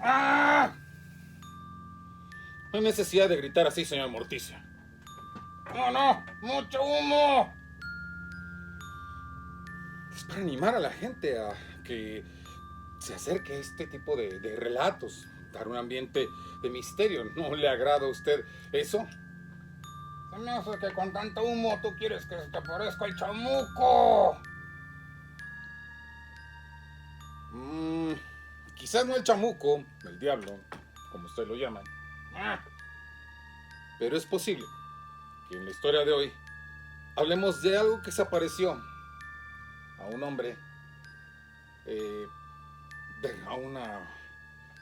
¡Ah! No hay necesidad de gritar así, señor Morticio. ¡No, no! ¡Mucho humo! Es para animar a la gente a que se acerque a este tipo de relatos, dar un ambiente de misterio. ¿No le agrada a usted eso? Se me hace que con tanto humo tú quieres que se te parezca el chamuco. Mm, Quizás no el chamuco, el diablo, como usted lo llama. Ah, pero es posible que en la historia de hoy hablemos de algo que se apareció a un hombre eh, a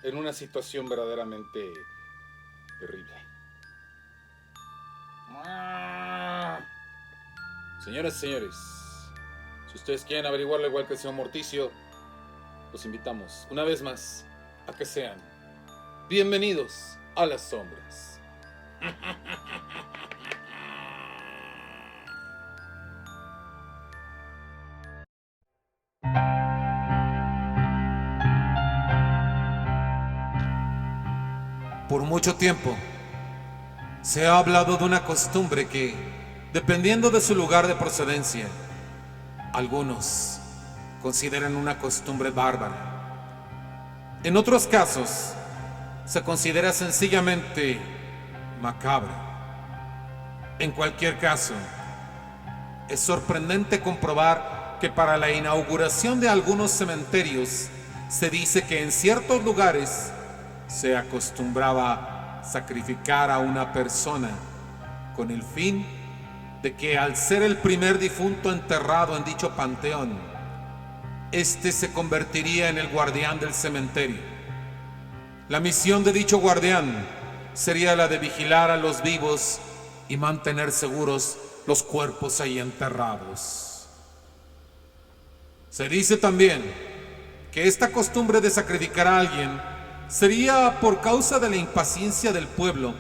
en una situación verdaderamente terrible. Ah. Señoras y señores, si ustedes quieren averiguarlo igual que el señor Morticio, los invitamos una vez más a que sean bienvenidos a las sombras. Por mucho tiempo se ha hablado de una costumbre que, dependiendo de su lugar de procedencia, algunos consideran una costumbre bárbara. En otros casos, se considera sencillamente macabra. En cualquier caso, es sorprendente comprobar que para la inauguración de algunos cementerios se dice que en ciertos lugares se acostumbraba sacrificar a una persona con el fin de que al ser el primer difunto enterrado en dicho panteón, este se convertiría en el guardián del cementerio. La misión de dicho guardián sería la de vigilar a los vivos y mantener seguros los cuerpos ahí enterrados. Se dice también que esta costumbre de sacrificar a alguien sería por causa de la impaciencia del pueblo,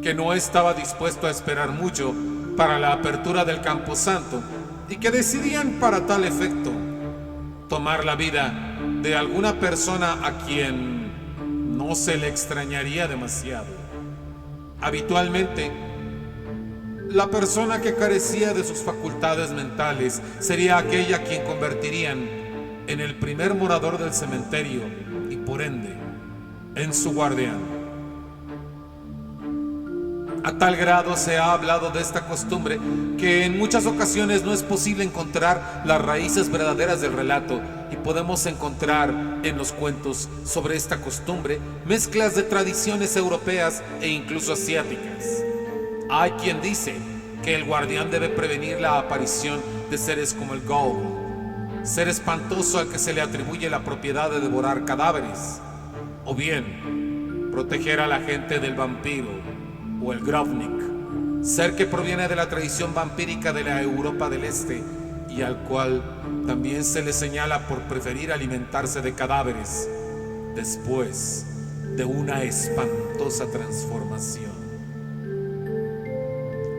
que no estaba dispuesto a esperar mucho para la apertura del Camposanto y que decidían para tal efecto tomar la vida de alguna persona a quien no se le extrañaría demasiado. Habitualmente, la persona que carecía de sus facultades mentales sería aquella a quien convertirían en el primer morador del cementerio y por ende en su guardián. A tal grado se ha hablado de esta costumbre que en muchas ocasiones no es posible encontrar las raíces verdaderas del relato y podemos encontrar en los cuentos sobre esta costumbre mezclas de tradiciones europeas e incluso asiáticas. Hay quien dice que el guardián debe prevenir la aparición de seres como el Ghoul, ser espantoso al que se le atribuye la propiedad de devorar cadáveres, o bien proteger a la gente del vampiro o el Grovnik, ser que proviene de la tradición vampírica de la Europa del Este y al cual también se le señala por preferir alimentarse de cadáveres después de una espantosa transformación.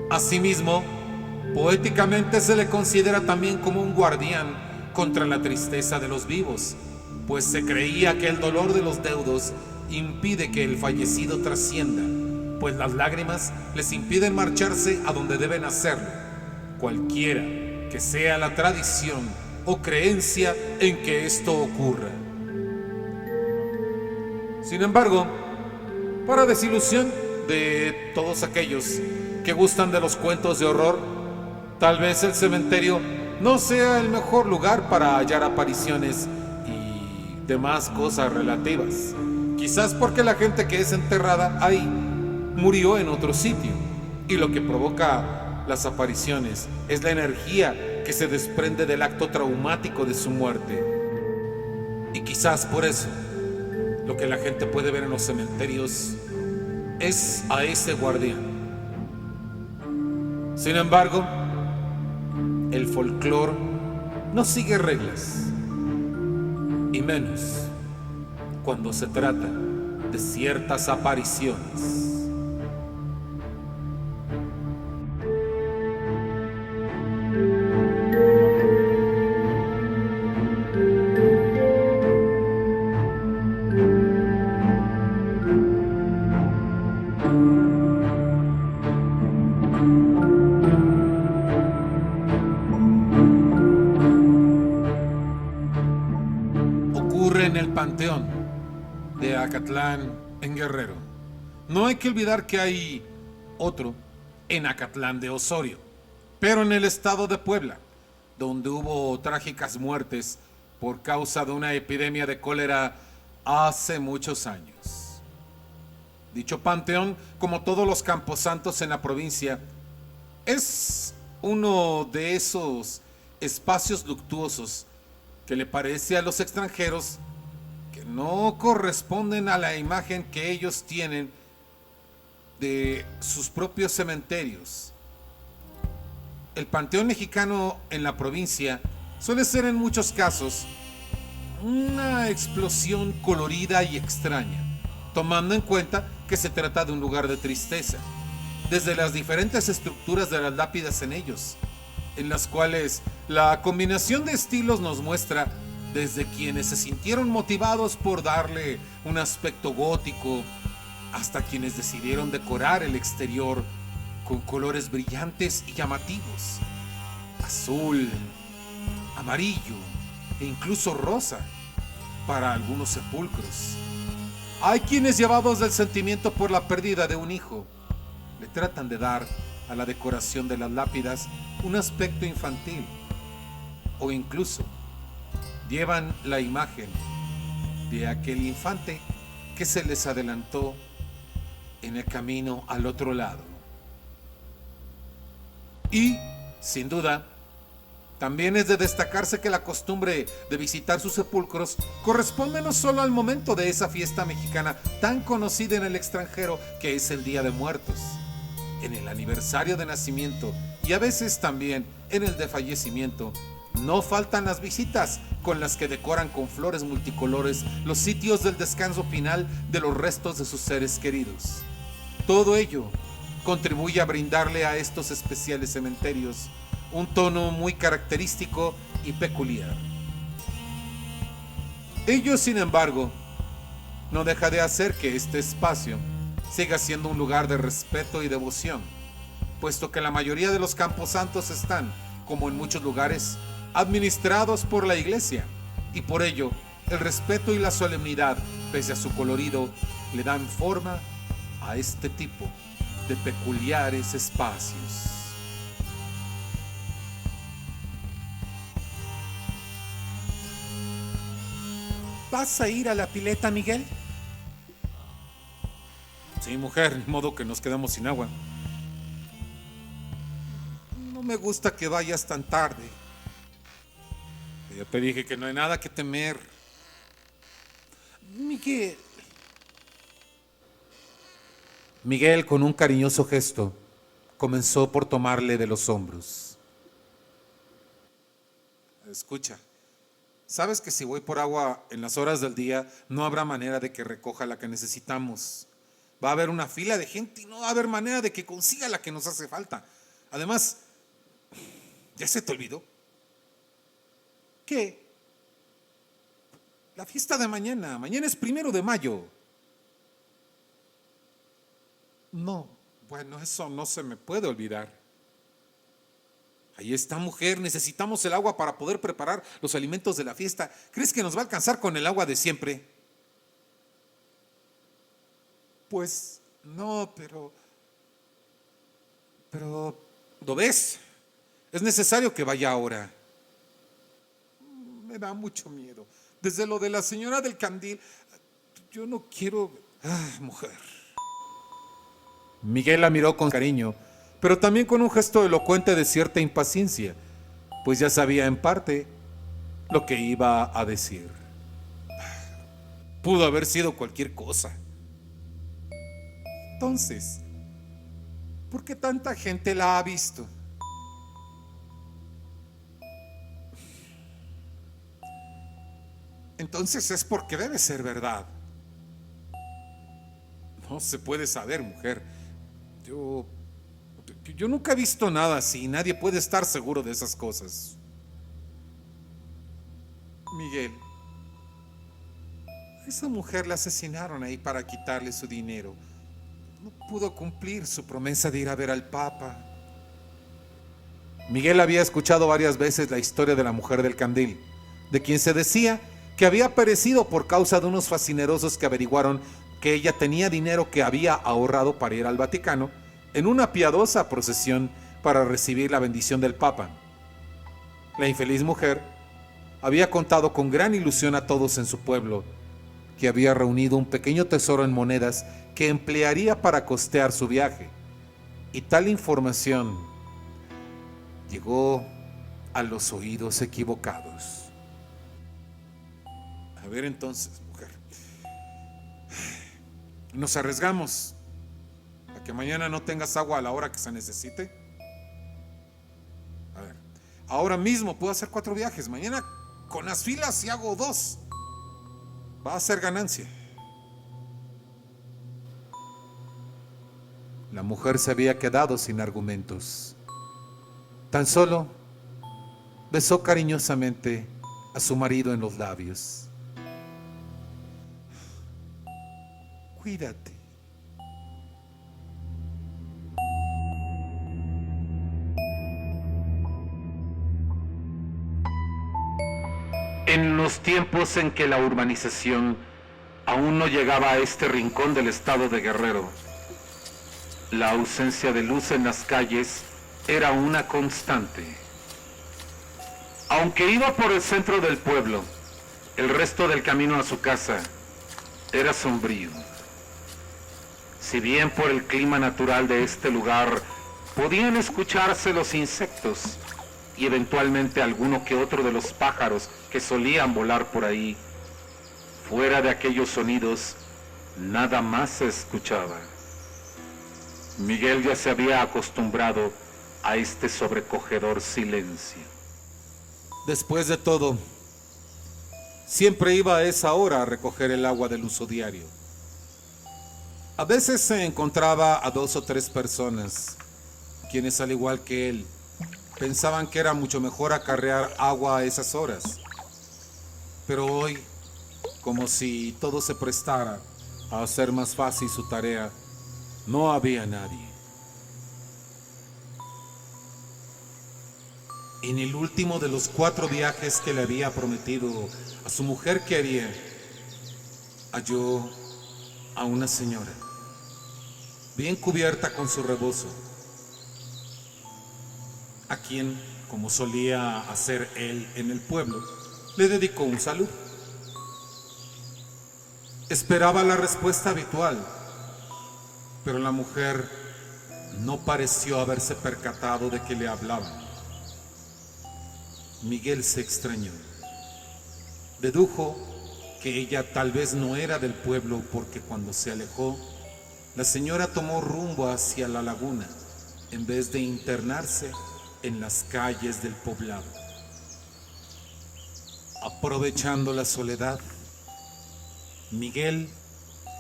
Asimismo, poéticamente se le considera también como un guardián contra la tristeza de los vivos, pues se creía que el dolor de los deudos impide que el fallecido trascienda, pues las lágrimas les impiden marcharse a donde deben hacerlo, cualquiera que sea la tradición o creencia en que esto ocurra. Sin embargo, para desilusión de todos aquellos que gustan de los cuentos de horror, tal vez el cementerio no sea el mejor lugar para hallar apariciones y demás cosas relativas. Quizás porque la gente que es enterrada ahí murió en otro sitio y lo que provoca las apariciones es la energía que se desprende del acto traumático de su muerte. Y quizás por eso lo que la gente puede ver en los cementerios es a ese guardián. Sin embargo, el folclore no sigue reglas, y menos cuando se trata de ciertas apariciones. en el panteón de Acatlán, en Guerrero. No hay que olvidar que hay otro en Acatlán de Osorio, pero en el estado de Puebla, donde hubo trágicas muertes por causa de una epidemia de cólera hace muchos años. Dicho panteón, como todos los camposantos en la provincia, es uno de esos espacios luctuosos que le parece a los extranjeros que no corresponden a la imagen que ellos tienen de sus propios cementerios. El panteón mexicano en la provincia suele ser en muchos casos una explosión colorida y extraña, tomando en cuenta que se trata de un lugar de tristeza, desde las diferentes estructuras de las lápidas en ellos, en las cuales la combinación de estilos nos muestra desde quienes se sintieron motivados por darle un aspecto gótico, hasta quienes decidieron decorar el exterior con colores brillantes y llamativos, azul, amarillo e incluso rosa para algunos sepulcros. Hay quienes, llevados del sentimiento por la pérdida de un hijo, le tratan de dar a la decoración de las lápidas un aspecto infantil, o incluso llevan la imagen de aquel infante que se les adelantó en el camino al otro lado. Y, sin duda, también es de destacarse que la costumbre de visitar sus sepulcros corresponde no solo al momento de esa fiesta mexicana tan conocida en el extranjero que es el Día de Muertos, en el aniversario de nacimiento y a veces también en el de fallecimiento. No faltan las visitas con las que decoran con flores multicolores los sitios del descanso final de los restos de sus seres queridos. Todo ello contribuye a brindarle a estos especiales cementerios un tono muy característico y peculiar. Ello, sin embargo, no deja de hacer que este espacio siga siendo un lugar de respeto y devoción, puesto que la mayoría de los camposantos están, como en muchos lugares, administrados por la iglesia, y por ello el respeto y la solemnidad, pese a su colorido, le dan forma a este tipo de peculiares espacios. ¿Vas a ir a la pileta, Miguel? Sí, mujer, de modo que nos quedamos sin agua. No me gusta que vayas tan tarde. Ya te dije que no hay nada que temer. Miguel. Miguel, con un cariñoso gesto, comenzó por tomarle de los hombros. Escucha, sabes que si voy por agua en las horas del día, no habrá manera de que recoja la que necesitamos. Va a haber una fila de gente y no va a haber manera de que consiga la que nos hace falta. Además, ¿ya se te olvidó? ¿Qué? La fiesta de mañana. Mañana es 1 de mayo. No. Bueno, eso no se me puede olvidar. Ahí está, mujer. Necesitamos el agua para poder preparar los alimentos de la fiesta. ¿Crees que nos va a alcanzar con el agua de siempre? Pues no, pero ¿lo ves? Es necesario que vaya ahora. me da mucho miedo. Desde lo de la señora del candil, yo no quiero... Mujer. Miguel la miró con cariño, pero también con un gesto elocuente de cierta impaciencia, pues ya sabía en parte lo que iba a decir. Pudo haber sido cualquier cosa. Entonces, ¿por qué tanta gente la ha visto? Entonces es porque debe ser verdad. No se puede saber, mujer. Yo nunca he visto nada así. Nadie puede estar seguro de esas cosas. Miguel, a esa mujer la asesinaron ahí para quitarle su dinero. No pudo cumplir su promesa de ir a ver al Papa. Miguel había escuchado varias veces la historia de la mujer del candil, de quien se decía que había perecido por causa de unos fascinerosos que averiguaron que ella tenía dinero que había ahorrado para ir al Vaticano en una piadosa procesión para recibir la bendición del Papa. La infeliz mujer había contado con gran ilusión a todos en su pueblo que había reunido un pequeño tesoro en monedas que emplearía para costear su viaje. Y tal información llegó a los oídos equivocados. A ver entonces, mujer, ¿nos arriesgamos a que mañana no tengas agua a la hora que se necesite? A ver, ahora mismo puedo hacer 4 viajes, mañana con las filas si hago 2, va a ser ganancia. La mujer se había quedado sin argumentos. Tan solo besó cariñosamente a su marido en los labios. Cuídate. En los tiempos en que la urbanización aún no llegaba a este rincón del estado de Guerrero, la ausencia de luz en las calles era una constante. Aunque iba por el centro del pueblo, el resto del camino a su casa era sombrío. Si bien por el clima natural de este lugar podían escucharse los insectos y eventualmente alguno que otro de los pájaros que solían volar por ahí, fuera de aquellos sonidos, nada más se escuchaba. Miguel ya se había acostumbrado a este sobrecogedor silencio. Después de todo, siempre iba a esa hora a recoger el agua del uso diario. A veces se encontraba a 2 o 3 personas, quienes al igual que él, pensaban que era mucho mejor acarrear agua a esas horas. Pero hoy, como si todo se prestara a hacer más fácil su tarea, no había nadie. En el último de los 4 viajes que le había prometido a su mujer que haría, halló a una señora, bien cubierta con su rebozo, a quien, como solía hacer él en el pueblo, le dedicó un saludo. Esperaba la respuesta habitual, pero la mujer no pareció haberse percatado de que le hablaban. Miguel se extrañó. Dedujo que ella tal vez no era del pueblo porque cuando se alejó, la señora tomó rumbo hacia la laguna en vez de internarse en las calles del poblado. Aprovechando la soledad, Miguel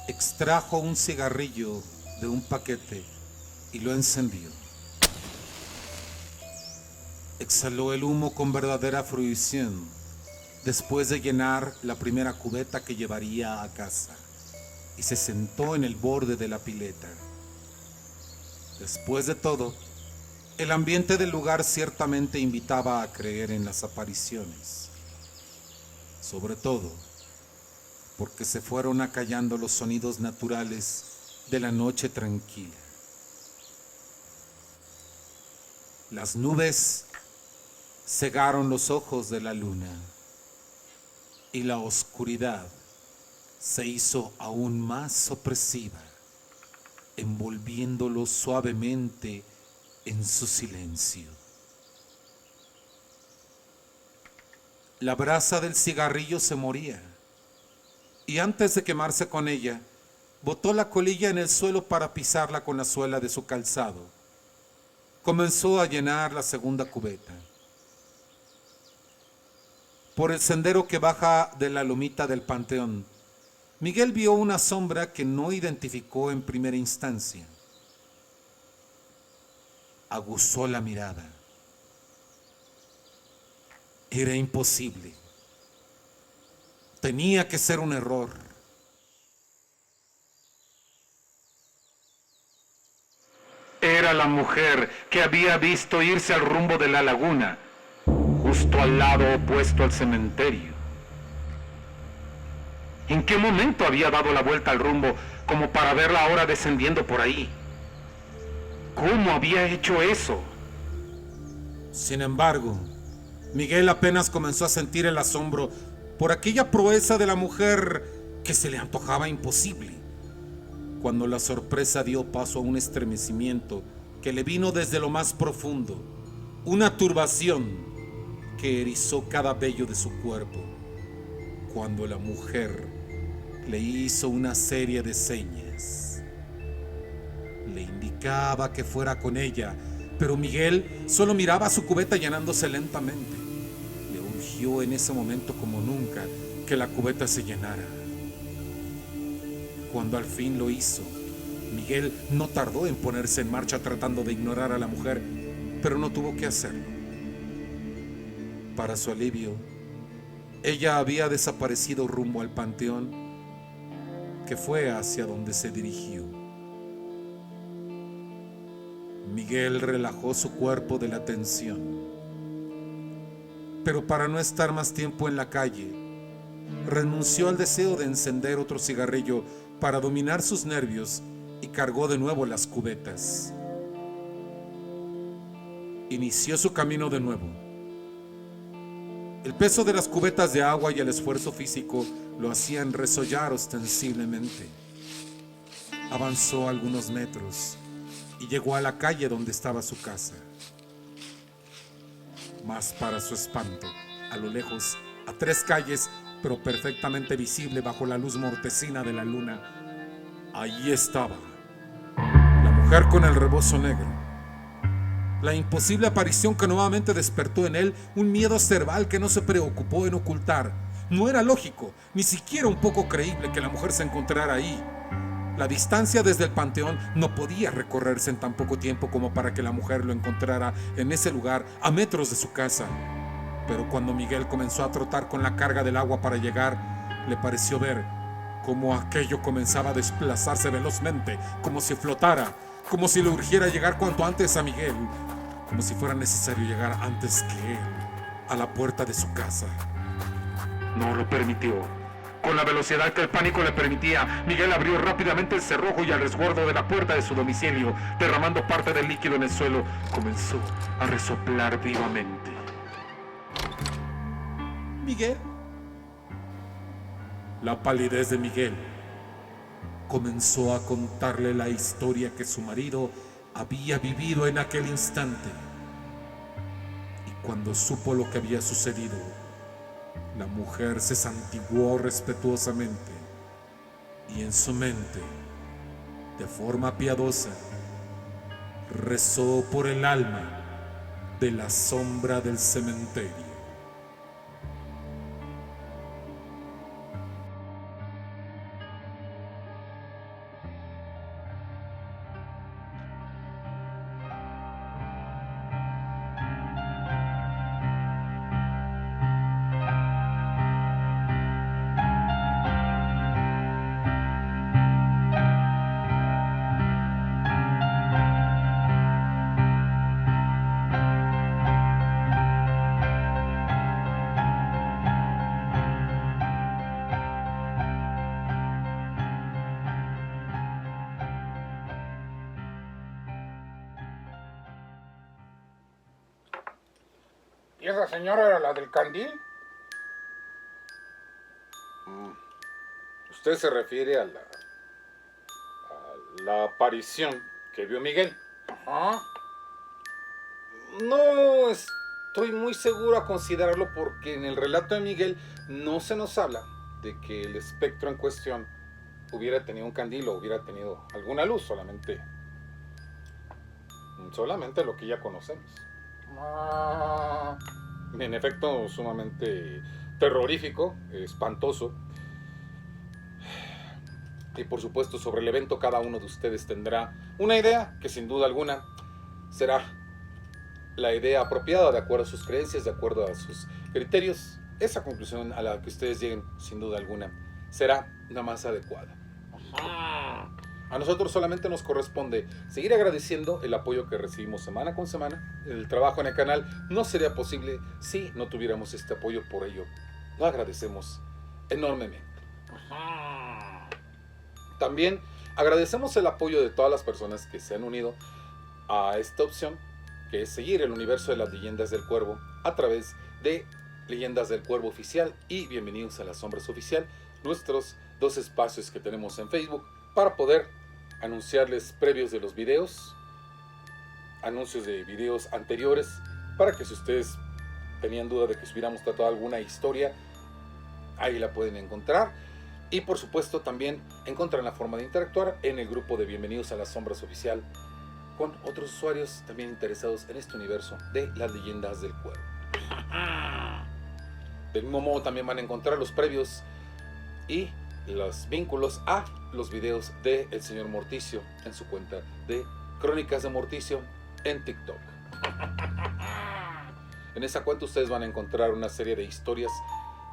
extrajo un cigarrillo de un paquete y lo encendió. Exhaló el humo con verdadera fruición después de llenar la primera cubeta que llevaría a casa y se sentó en el borde de la pileta. Después de todo, el ambiente del lugar ciertamente invitaba a creer en las apariciones, sobre todo porque se fueron acallando los sonidos naturales de la noche tranquila. Las nubes cegaron los ojos de la luna y la oscuridad se hizo aún más opresiva, envolviéndolo suavemente en su silencio. La brasa del cigarrillo se moría y antes de quemarse con ella, botó la colilla en el suelo para pisarla con la suela de su calzado. Comenzó a llenar la segunda cubeta. Por el sendero que baja de la lomita del panteón, Miguel vio una sombra que no identificó en primera instancia. Aguzó la mirada. Era imposible. Tenía que ser un error. Era la mujer que había visto irse al rumbo de la laguna, justo al lado opuesto al cementerio. ¿En qué momento había dado la vuelta al rumbo como para verla ahora descendiendo por ahí? ¿Cómo había hecho eso? Sin embargo, Miguel apenas comenzó a sentir el asombro por aquella proeza de la mujer que se le antojaba imposible, cuando la sorpresa dio paso a un estremecimiento que le vino desde lo más profundo, una turbación que erizó cada vello de su cuerpo, cuando la mujer le hizo una serie de señas. Le indicaba que fuera con ella, pero Miguel solo miraba su cubeta llenándose lentamente. Le urgió en ese momento como nunca que la cubeta se llenara. Cuando al fin lo hizo, Miguel no tardó en ponerse en marcha tratando de ignorar a la mujer, pero no tuvo que hacerlo. Para su alivio, ella había desaparecido rumbo al panteón, que fue hacia donde se dirigió. Miguel relajó su cuerpo de la tensión, pero para no estar más tiempo en la calle, renunció al deseo de encender otro cigarrillo para dominar sus nervios y cargó de nuevo las cubetas. Inició su camino de nuevo. El peso de las cubetas de agua y el esfuerzo físico lo hacían resollar ostensiblemente. Avanzó algunos metros y llegó a la calle donde estaba su casa. Mas para su espanto, a lo lejos, a 3 calles, pero perfectamente visible bajo la luz mortecina de la luna, allí estaba la mujer con el rebozo negro. La imposible aparición que nuevamente despertó en él un miedo cerval que no se preocupó en ocultar. No era lógico, ni siquiera un poco creíble que la mujer se encontrara ahí. La distancia desde el panteón no podía recorrerse en tan poco tiempo como para que la mujer lo encontrara en ese lugar a metros de su casa. Pero cuando Miguel comenzó a trotar con la carga del agua para llegar, le pareció ver cómo aquello comenzaba a desplazarse velozmente, como si flotara, como si le urgiera llegar cuanto antes a Miguel, como si fuera necesario llegar antes que él a la puerta de su casa. No lo permitió. Con la velocidad que el pánico le permitía, Miguel abrió rápidamente el cerrojo y al resguardo de la puerta de su domicilio, derramando parte del líquido en el suelo, comenzó a resoplar vivamente. ¿Miguel? La palidez de Miguel comenzó a contarle la historia que su marido había vivido en aquel instante. Y cuando supo lo que había sucedido, la mujer se santiguó respetuosamente y en su mente, de forma piadosa, rezó por el alma de la sombra del cementerio. ¿Y esa señora era la del candil? Usted se refiere a la aparición que vio Miguel. Ajá. No estoy muy seguro a considerarlo porque en el relato de Miguel no se nos habla de que el espectro en cuestión hubiera tenido un candil o hubiera tenido alguna luz, solamente lo que ya conocemos. En efecto, sumamente terrorífico, espantoso. Y por supuesto, sobre el evento cada uno de ustedes tendrá una idea que sin duda alguna será la idea apropiada de acuerdo a sus creencias, de acuerdo a sus criterios. Esa conclusión a la que ustedes lleguen, sin duda alguna, será la más adecuada. A nosotros solamente nos corresponde seguir agradeciendo el apoyo que recibimos semana con semana. El trabajo en el canal no sería posible si no tuviéramos este apoyo, por ello lo agradecemos enormemente. También agradecemos el apoyo de todas las personas que se han unido a esta opción, que es seguir el universo de las leyendas del cuervo a través de Leyendas del Cuervo Oficial y Bienvenidos a las Sombras Oficial, nuestros dos espacios que tenemos en Facebook para poder anunciarles previos de los videos, anuncios de videos anteriores, para que si ustedes tenían duda de que hubiéramos tratado alguna historia, ahí la pueden encontrar. Y por supuesto también encuentran la forma de interactuar en el grupo de Bienvenidos a las Sombras Oficial con otros usuarios también interesados en este universo de las leyendas del cuervo. Del mismo modo también van a encontrar los previos y los vínculos a los videos de el señor Morticio en su cuenta de Crónicas de Morticio en TikTok. En esa cuenta ustedes van a encontrar una serie de historias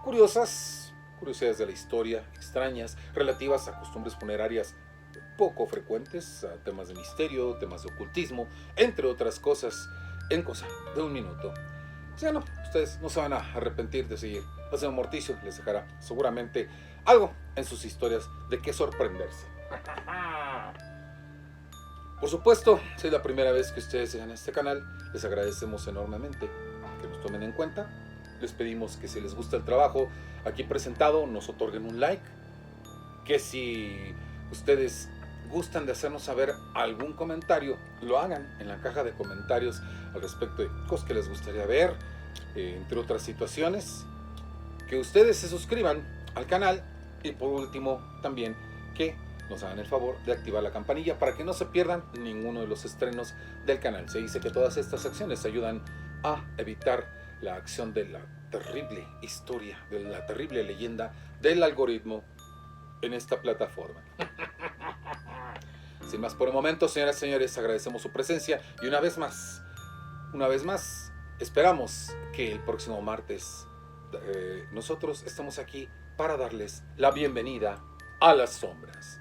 curiosas, curiosidades de la historia, extrañas, relativas a costumbres funerarias poco frecuentes, a temas de misterio, temas de ocultismo, entre otras cosas, en cosa de un minuto. O sea, no, ustedes no se van a arrepentir de seguir. El señor Morticio les dejará seguramente algo en sus historias de qué sorprenderse. Por supuesto, si es la primera vez que ustedes llegan a este canal, les agradecemos enormemente que nos tomen en cuenta. Les pedimos que si les gusta el trabajo aquí presentado, nos otorguen un like. Que si ustedes gustan de hacernos saber algún comentario, lo hagan en la caja de comentarios al respecto de cosas que les gustaría ver, entre otras situaciones. Que ustedes se suscriban al canal y por último también que nos hagan el favor de activar la campanilla para que no se pierdan ninguno de los estrenos del canal. Se dice que todas estas acciones ayudan a evitar la acción de la terrible historia, de la terrible leyenda del algoritmo en esta plataforma. Sin más por el momento, señoras y señores, agradecemos su presencia y una vez más, esperamos que el próximo martes nosotros estemos aquí para darles la bienvenida a las sombras.